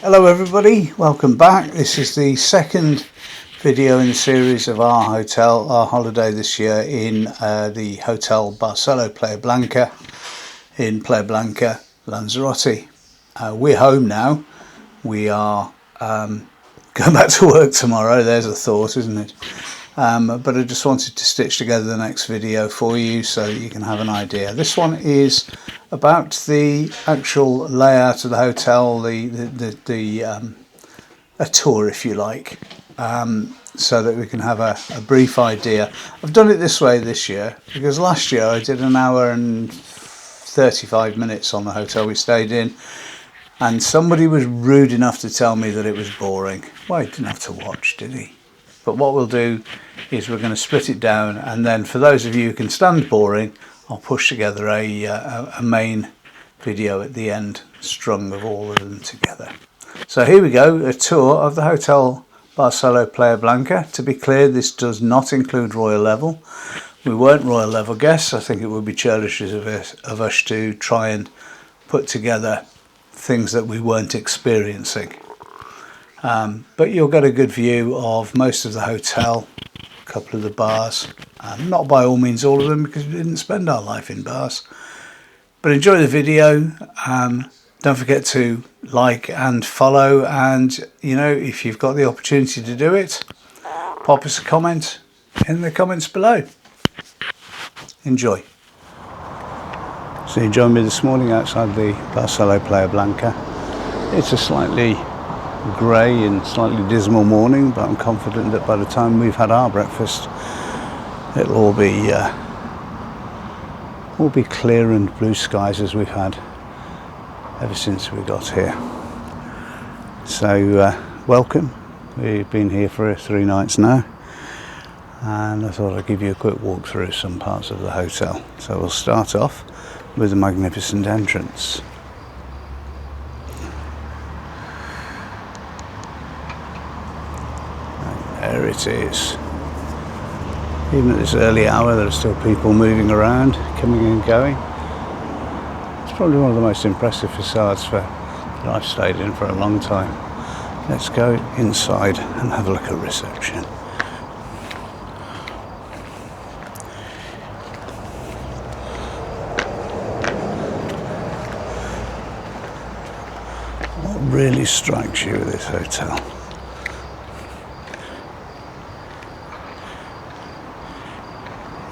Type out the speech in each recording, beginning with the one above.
Hello everybody, welcome back. This is the second video in the series of our holiday this year in the Hotel Barcelo Playa Blanca in Playa Blanca, Lanzarote. We're home now. We are going back to work tomorrow. There's a thought, isn't it? But I just wanted to stitch together the next video for you so that you can have an idea. This one is about the actual layout of the hotel, a tour if you like, so that we can have a brief idea. I've done it this way this year because last year I did an hour and 35 minutes on the hotel we stayed in, and somebody was rude enough to tell me that it was boring. Well, he didn't have to watch, did he? But what we'll do is we're going to split it down, and then for those of you who can stand boring, I'll push together a main video at the end, strung of all of them together. So here we go, a tour of the Hotel Barcelo Playa Blanca. To be clear, this does not include Royal Level. We weren't Royal Level guests. I think it would be churlish of us to try and put together things that we weren't experiencing. But you'll get a good view of most of the hotel, a couple of the bars, not by all means all of them because we didn't spend our life in bars. But enjoy the video. Don't forget to like and follow, and you know, if you've got the opportunity to do it, pop us a comment in the comments below. Enjoy. So you joined me this morning outside the Barcelo Playa Blanca. It's a slightly grey and slightly dismal morning, but I'm confident that by the time we've had our breakfast, it'll all be clear and blue skies as we've had ever since we got here. So welcome. We've been here for 3 nights now, and I thought I'd give you a quick walk through some parts of the hotel. So we'll start off with a magnificent entrance. There it is. Even at this early hour, there are still people moving around, coming and going. It's probably one of the most impressive facades that I've stayed in for a long time. Let's go inside and have a look at reception. What really strikes you with this hotel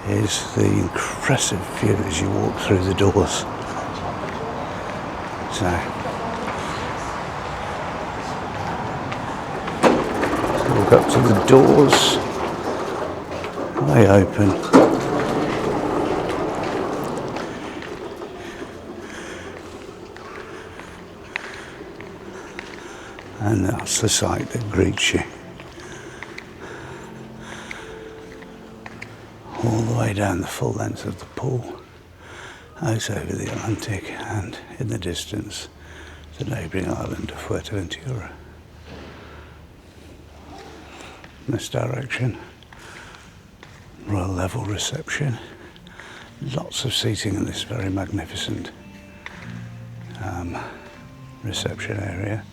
is the impressive view as you walk through the doors. So walk up to the doors, they open, and that's the sight that greets you. All the way down the full length of the pool, out over the Atlantic, and in the distance, the neighbouring island of Fuerteventura. In this direction, Royal Level reception. Lots of seating in this very magnificent reception area.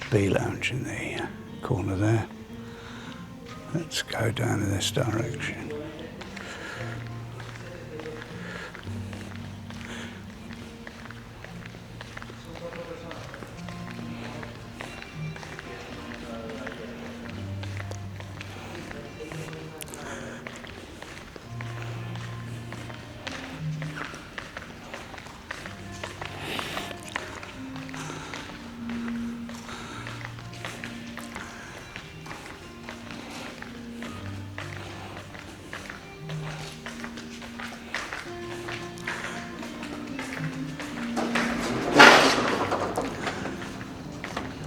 B lounge in the corner there. Let's go down in this direction.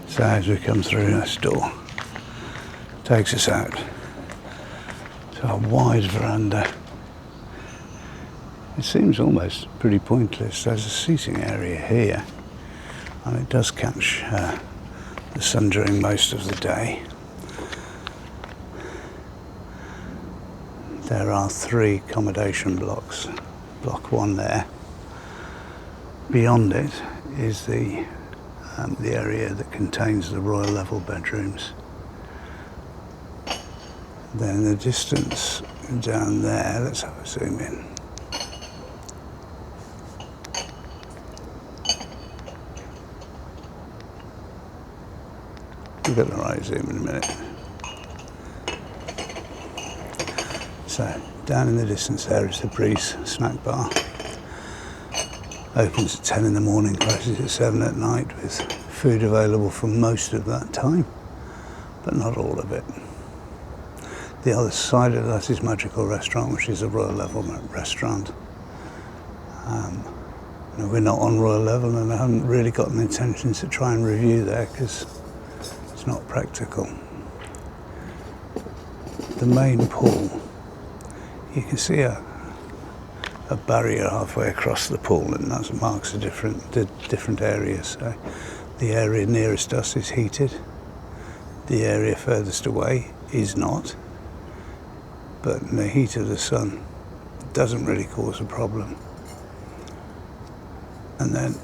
So as we come through this door, takes us out to a wide veranda. It seems almost pretty pointless. There's a seating area here, and it does catch the the sun during most of the day. There are 3 accommodation blocks. Block 1 there. Beyond it is the area that contains the royal level bedrooms. Then in the distance down there, let's have a zoom in. We'll get the right zoom in a minute. So down in the distance there is the Breeze snack bar. Opens at 10 in the morning, closes at 7 at night, with food available for most of that time, but not all of it. The other side of that is Magical Restaurant, which is a royal level restaurant. We're not on royal level, and I haven't really got an intention to try and review there because it's not practical. The main pool, you can see a barrier halfway across the pool, and that marks the different areas. So the area nearest us is heated. The area furthest away is not. But in the heat of the sun, it doesn't really cause a problem. And then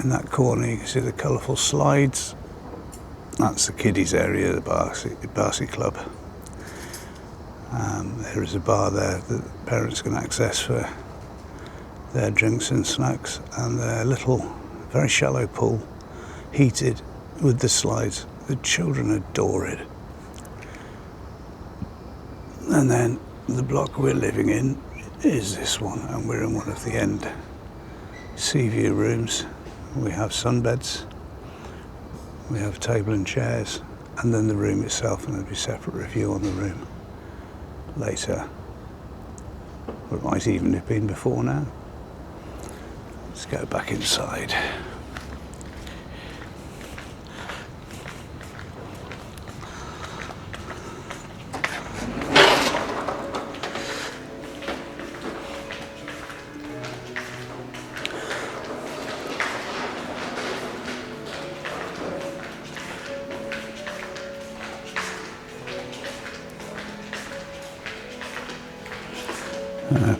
in that corner, you can see the colourful slides. That's the kiddies area, the Barcelo Club. There is a bar there that parents can access for their drinks and snacks, and their little, very shallow pool, heated with the slides. The children adore it. And then the block we're living in is this one, and we're in one of the end sea view rooms. We have sunbeds, we have table and chairs, and then the room itself, and there'll be a separate review on the room later. Or it might even have been before now. Let's go back inside.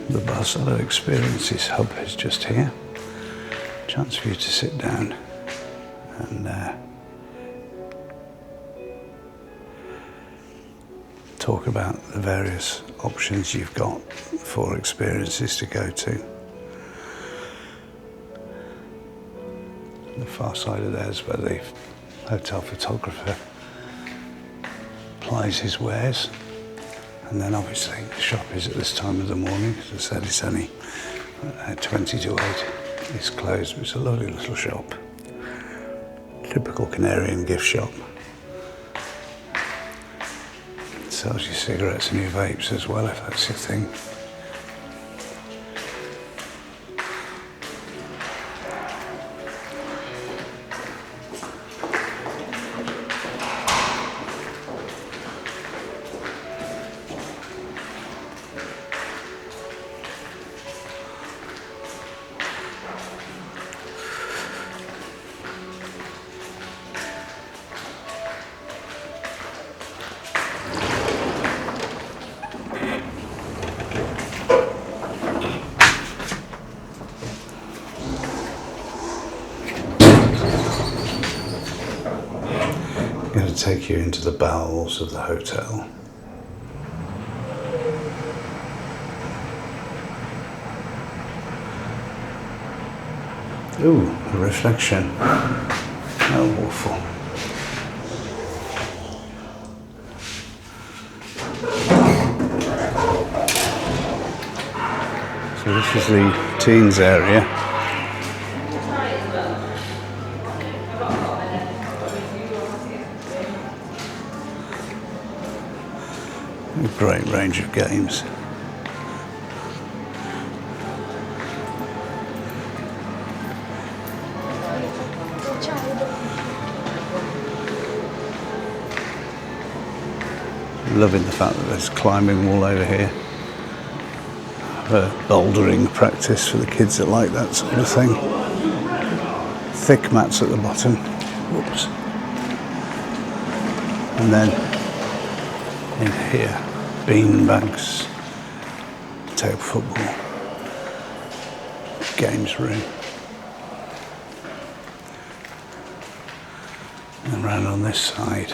The Barcelo Experiences Hub is just here. Chance for you to sit down and talk about the various options you've got for experiences to go to. The far side of there is where the hotel photographer plies his wares. And then obviously the shop is at this time of the morning. As I said, it's only 20 to 8. It's closed, but it's a lovely little shop. Typical Canarian gift shop. It sells you cigarettes and your vapes as well, if that's your thing. I'm going to take you into the bowels of the hotel. Ooh, a reflection. How awful. So this is the teens area. A great range of games. Loving the fact that there's climbing wall over here. Bouldering practice for the kids that like that sort of thing. Thick mats at the bottom. Whoops. And then in here, bean bags, table football, games room. And around on this side,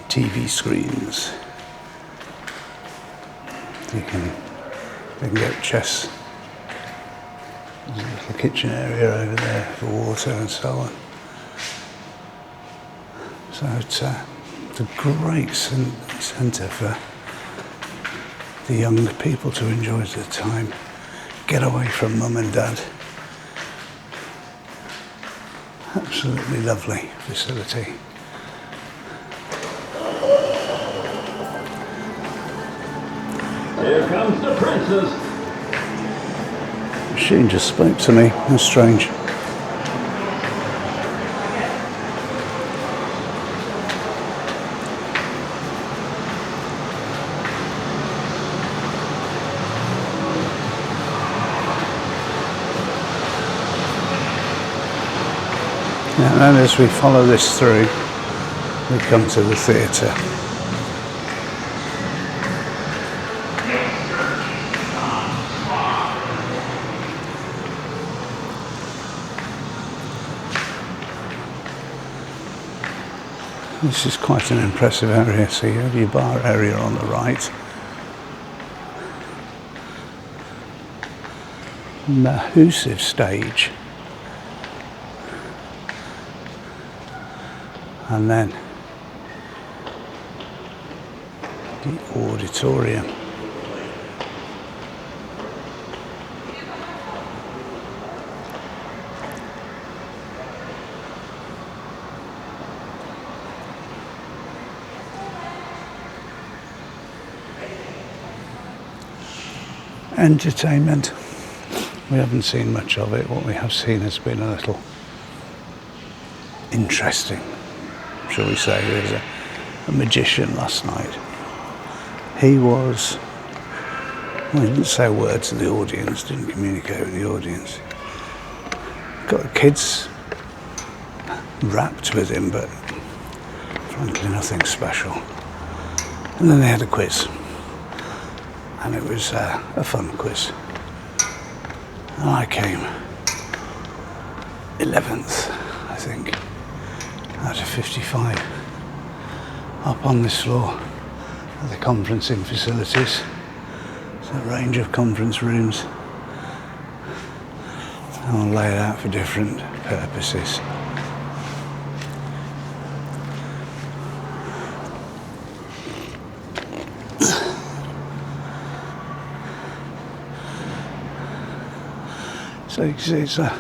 TV screens. You can get chess. There's a little kitchen area over there for water and so on. So it's a great centre for the young people to enjoy their time, get away from mum and dad. Absolutely lovely facility. Here comes the princess. The machine just spoke to me. That's strange. And then as we follow this through, we come to the theatre. This is quite an impressive area. So you have your bar area on the right. Massive stage. And then the auditorium. Entertainment. We haven't seen much of it. What we have seen has been a little interesting, shall we say. There was a magician last night. He didn't say a word to the audience, didn't communicate with the audience. Got the kids wrapped with him, but frankly nothing special. And then they had a quiz. And it was a fun quiz. And I came 11th, I think, out of 55. Up on this floor are the conferencing facilities. It's a range of conference rooms. I'll lay it out for different purposes. So you can see it's an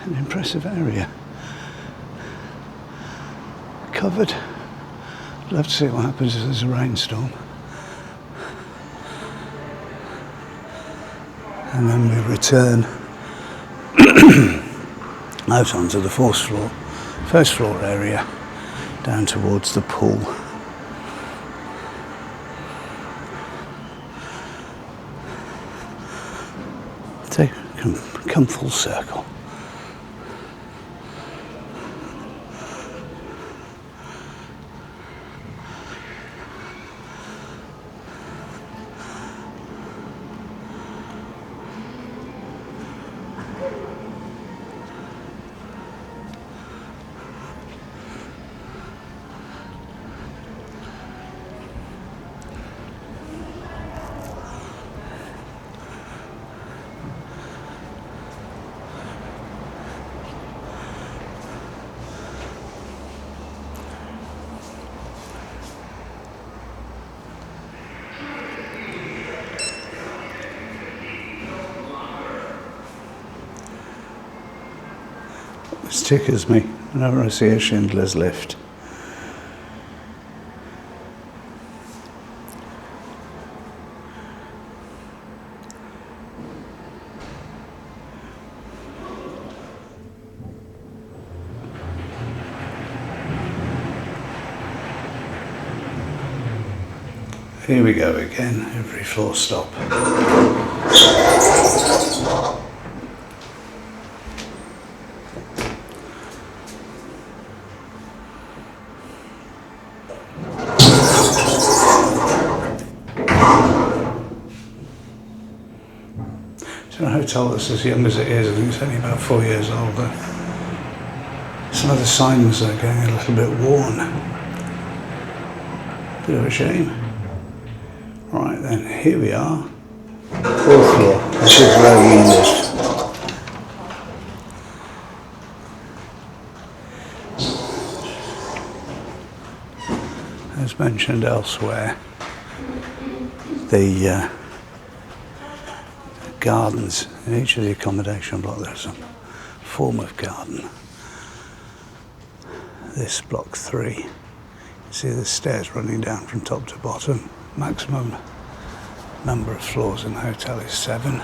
impressive area. Covered. Love to see what happens if there's a rainstorm. And then we return out onto the first floor area, down towards the pool. So come full circle. This tickles me whenever I see a Schindler's Lift. Here we go again, every floor stop. It's a hotel that's as young as it is. I think it's only about 4 years old. Some of the signs are getting a little bit worn. Bit of a shame. Right then, here we are. 4th floor. This is where we lived. As mentioned elsewhere, the gardens in each of the accommodation blocks, there's some form of garden. This block 3, you see the stairs running down from top to bottom. Maximum number of floors in the hotel is 7.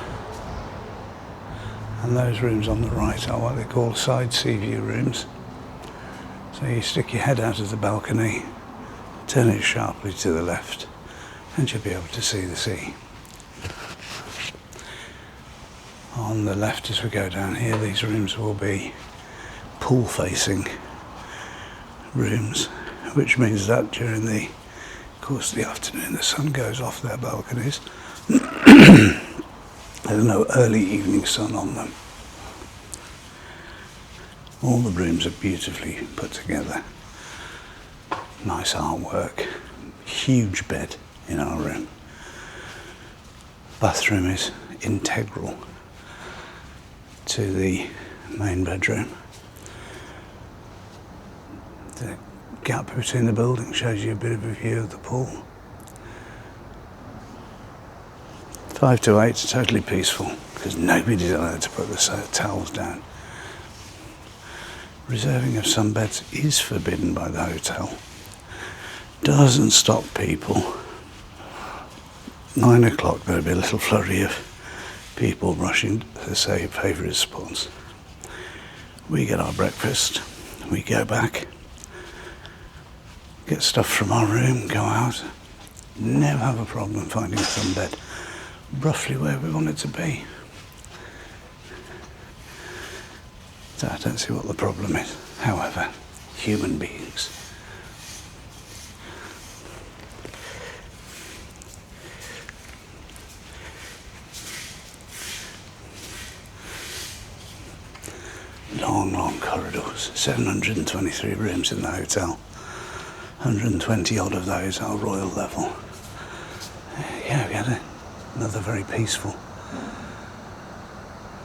And those rooms on the right are what they call side sea view rooms. So you stick your head out of the balcony, turn it sharply to the left, and you'll be able to see the sea. On the left as we go down here, these rooms will be pool facing rooms, which means that during the course of the afternoon the sun goes off their balconies. There's no early evening sun on them. All the rooms are beautifully put together. Nice artwork. Huge bed in our room. Bathroom is integral to the main bedroom. The gap between the buildings shows you a bit of a view of the pool. 5 to 8 is totally peaceful because nobody's allowed to put the towels down. Reserving of sunbeds is forbidden by the hotel. Doesn't stop people. 9 o'clock there'll be a little flurry of people rushing to say favourite spots. We get our breakfast, we go back, get stuff from our room, go out. Never have a problem finding a sunbed roughly where we want it to be. So I don't see what the problem is. However, human beings. Long corridors. 723 rooms in the hotel. 120 odd of those are royal level. Yeah, we had another very peaceful,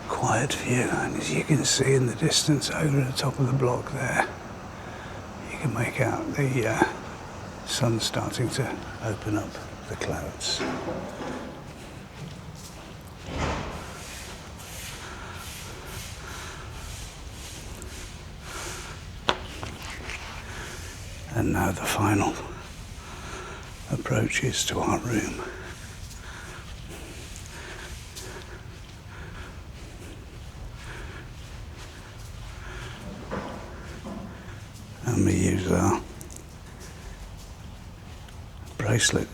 quiet view, and as you can see in the distance over the top of the block there, you can make out the sun starting to open up the clouds. And now the final approach is to our room. And we use our bracelet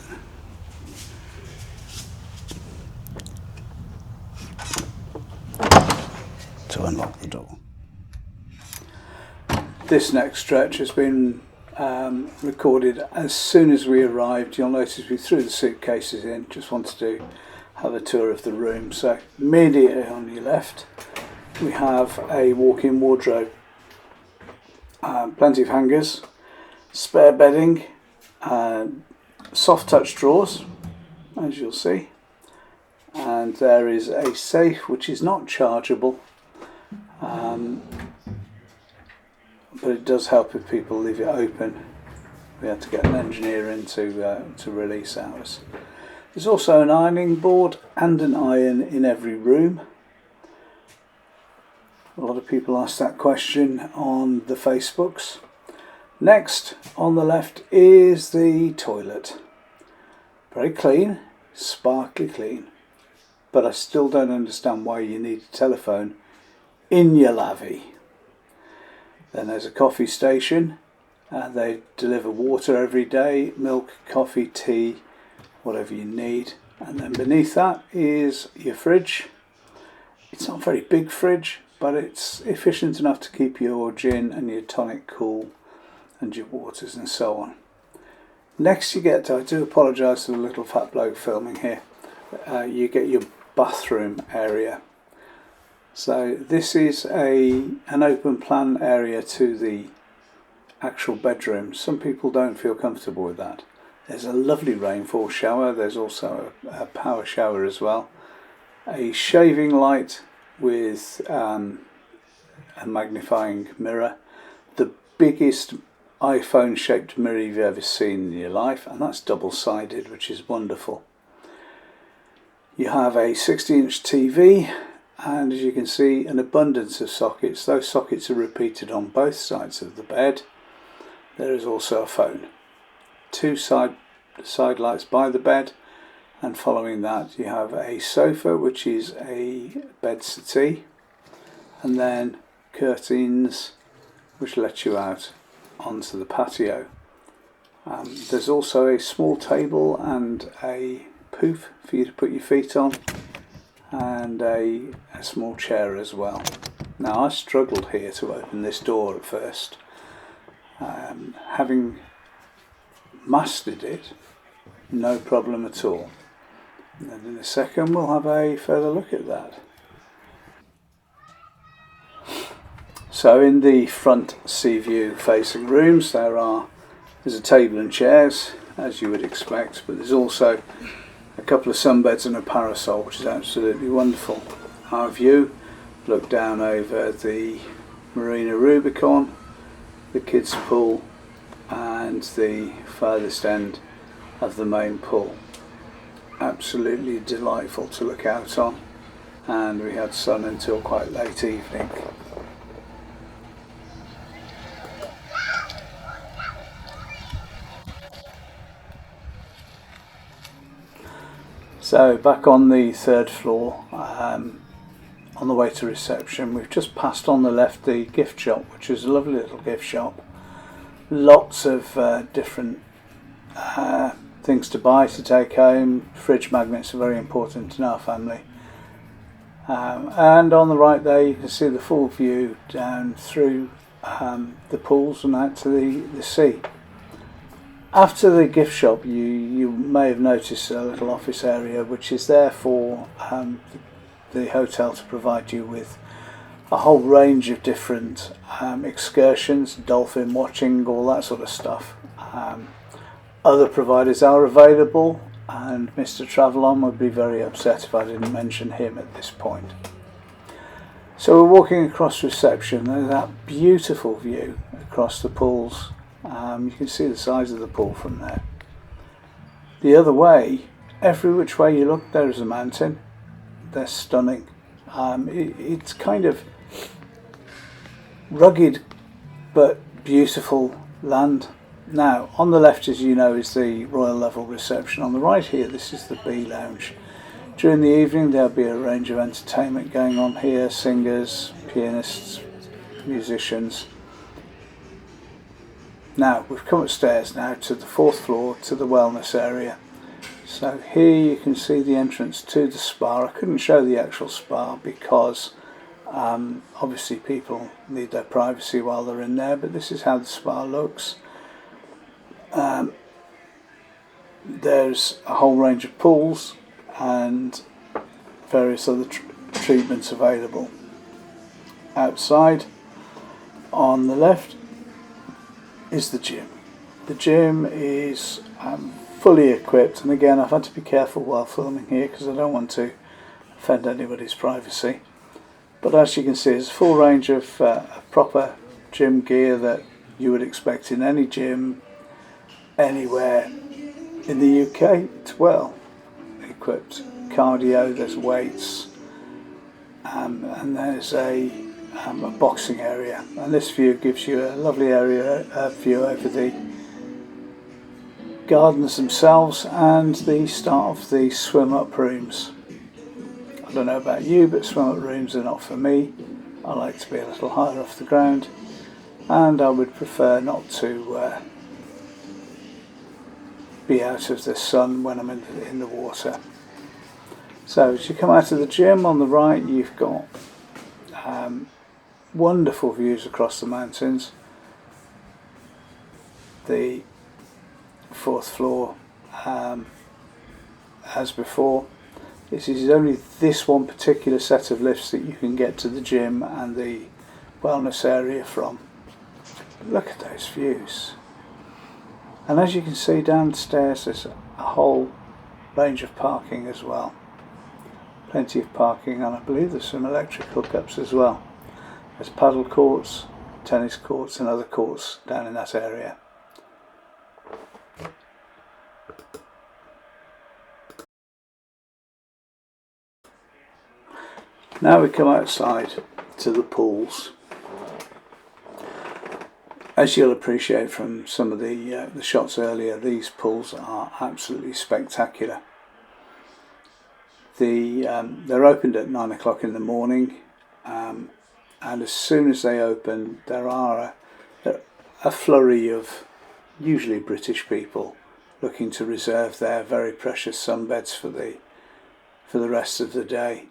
to unlock the door. This next stretch has been recorded as soon as we arrived. You'll notice we threw the suitcases in, just wanted to have a tour of the room. So immediately on your left we have a walk-in wardrobe, plenty of hangers, spare bedding, soft touch drawers as you'll see, and there is a safe which is not chargeable, but it does help if people leave it open. We had to get an engineer in to release ours. There's also an ironing board and an iron in every room. A lot of people ask that question on the Facebooks. Next on the left is the toilet. Very clean, sparkly clean, but I still don't understand why you need a telephone in your lavvy. Then there's a coffee station, and they deliver water every day, milk, coffee, tea, whatever you need. And then beneath that is your fridge. It's not a very big fridge, but it's efficient enough to keep your gin and your tonic cool and your waters and so on. Next you get, I do apologise to the little fat bloke filming here, you get your bathroom area. So this is an open plan area to the actual bedroom. Some people don't feel comfortable with that. There's a lovely rainfall shower, there's also a power shower as well. A shaving light with a magnifying mirror. The biggest iPhone shaped mirror you've ever seen in your life, and that's double-sided, which is wonderful. You have a 60-inch TV, and as you can see, an abundance of sockets. Those sockets are repeated on both sides of the bed. There is also a phone. Two side lights by the bed, and following that you have a sofa, which is a bed settee, and then curtains which let you out onto the patio. There's also a small table and a poof for you to put your feet on, and a small chair as well. Now I struggled here to open this door at first. Having mastered it, no problem at all. And in a second we'll have a further look at that. So in the front sea view facing rooms there's a table and chairs, as you would expect, but there's also a couple of sunbeds and a parasol, which is absolutely wonderful. Our view, look down over the Marina Rubicon, the kids pool, and the furthest end of the main pool. Absolutely delightful to look out on, and we had sun until quite late evening. So back on the third floor, on the way to reception, we've just passed on the left the gift shop, which is a lovely little gift shop. Lots of different things to buy, to take home. Fridge magnets are very important in our family. And on the right there you can see the full view down through the pools and out to the sea. After the gift shop you may have noticed a little office area, which is there for the hotel to provide you with a whole range of different excursions, dolphin watching, all that sort of stuff. Other providers are available, and Mr. Travelon would be very upset if I didn't mention him at this point. So we're walking across reception. There's that beautiful view across the pools. You can see the size of the pool from there. The other way, every which way you look, there is a mountain. They're stunning. It's kind of rugged but beautiful land. Now, on the left, as you know, is the royal level reception. On the right here, this is the B lounge. During the evening, there'll be a range of entertainment going on here: singers, pianists, musicians. Now, we've come upstairs now to the fourth floor, to the wellness area. So here you can see the entrance to the spa. I couldn't show the actual spa because obviously people need their privacy while they're in there, but this is how the spa looks. There's a whole range of pools and various other treatments available. Outside on the left is the gym. The gym is fully equipped, and again I've had to be careful while filming here because I don't want to offend anybody's privacy. But as you can see, it's a full range of proper gym gear that you would expect in any gym anywhere in the UK. It's well equipped. Cardio, there's weights, and there's a boxing area, and this view gives you a lovely view over the gardens themselves and the start of the swim up rooms. I don't know about you, but swim up rooms are not for me. I like to be a little higher off the ground, and I would prefer not to be out of the sun when I'm in the water. So as you come out of the gym, on the right you've got wonderful views across the mountains. The 4th floor as before. This is only this one particular set of lifts that you can get to the gym and the wellness area from. But look at those views. And as you can see downstairs, there's a whole range of parking as well. Plenty of parking, and I believe there's some electric hookups as well. There's paddle courts, tennis courts and other courts down in that area. Now we come outside to the pools. As you'll appreciate from some of the shots earlier, these pools are absolutely spectacular. They're opened at 9 o'clock in the morning, and as soon as they open, there are a flurry of usually British people looking to reserve their very precious sunbeds for the rest of the day.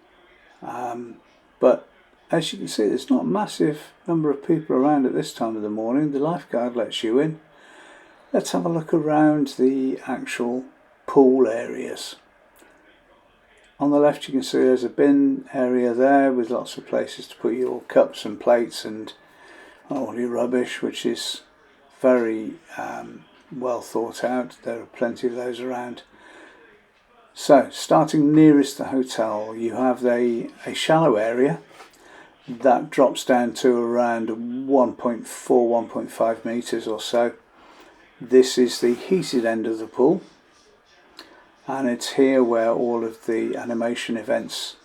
But as you can see, there's not a massive number of people around at this time of the morning. The lifeguard lets you in. Let's have a look around the actual pool areas. On the left you can see there's a bin area there with lots of places to put your cups and plates and all your rubbish, which is very well thought out. There are plenty of those around. So, starting nearest the hotel, you have a shallow area that drops down to around 1.4, 1.5 metres or so. This is the heated end of the pool, and it's here where all of the animation events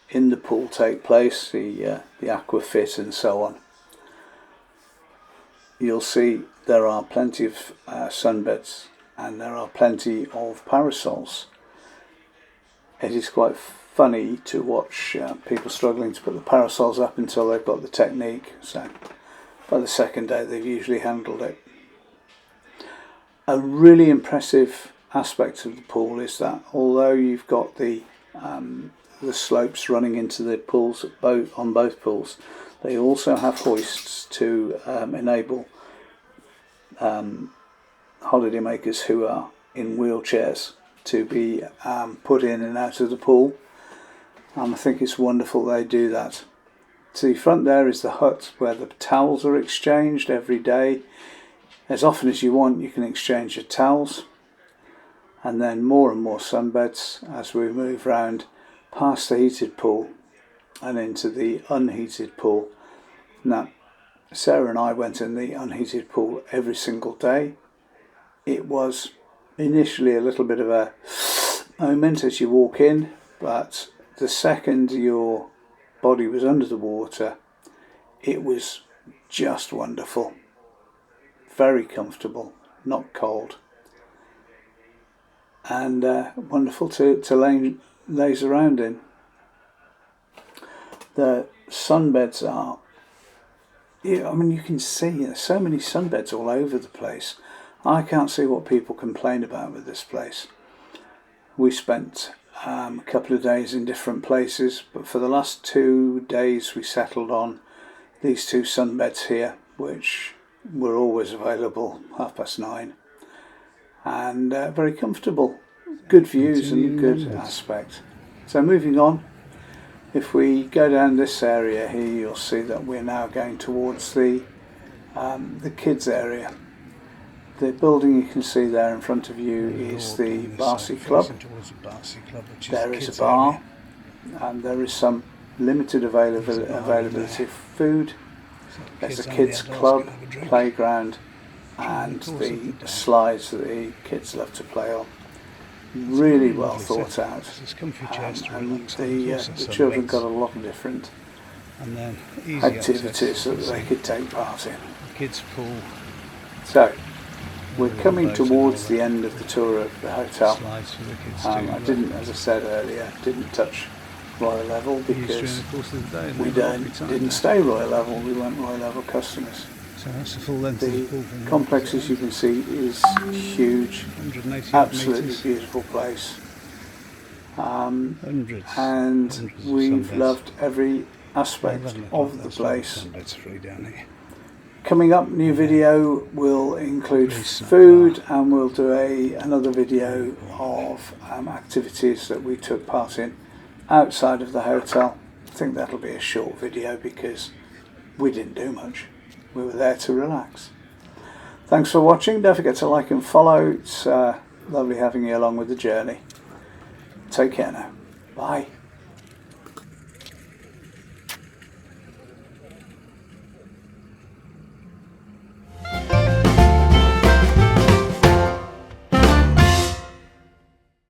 in the pool take place, the aqua fit and so on. You'll see there are plenty of sunbeds and there are plenty of parasols. It is quite funny to watch people struggling to put the parasols up until they've got the technique. So by the second day they've usually handled it. A really impressive aspect of the pool is that although you've got the slopes running into the pools on both pools, they also have hoists to enable holidaymakers who are in wheelchairs to be put in and out of the pool. I think it's wonderful they do that. To the front there is the hut where the towels are exchanged every day. As often as you want, you can exchange your towels. And then more and more sunbeds as we move round past the heated pool and into the unheated pool. Now, Sarah and I went in the unheated pool every single day. It was initially a little bit of a moment as you walk in, but the second your body was under the water, it was just wonderful. Very comfortable, not cold, and wonderful to laze around in. The sunbeds are, I mean, you can see there's so many sunbeds all over the place. I can't see what people complain about with this place. We spent a couple of days in different places, but for the last 2 days we settled on these 2 sunbeds here, which were always available 9:30, and very comfortable, good views and good aspect. So moving on, if we go down this area here, you'll see that we're now going towards the kids area. The building you can see there in front of you is the Barcelo Club. There is a bar, and there is some limited availability of food. There's a kids club, playground, and the slides that the kids love to play on. Really well thought out, and the children got a lot of different activities that they could take part in. Kids pool. So we're coming towards the end of the tour of the hotel. I didn't, as I said earlier, touch Royal Level because we didn't stay Royal Level. We weren't Royal Level customers. So that's the full length of the pool. The complex, as you can see, is huge. Absolutely beautiful place. And we've loved every aspect of the place. Coming up, new video will include Recent food, and we'll do another video of activities that we took part in outside of the hotel. I think that'll be a short video because we didn't do much. We were there to relax. Thanks for watching. Don't forget to like and follow. It's lovely having you along with the journey. Take care now. Bye.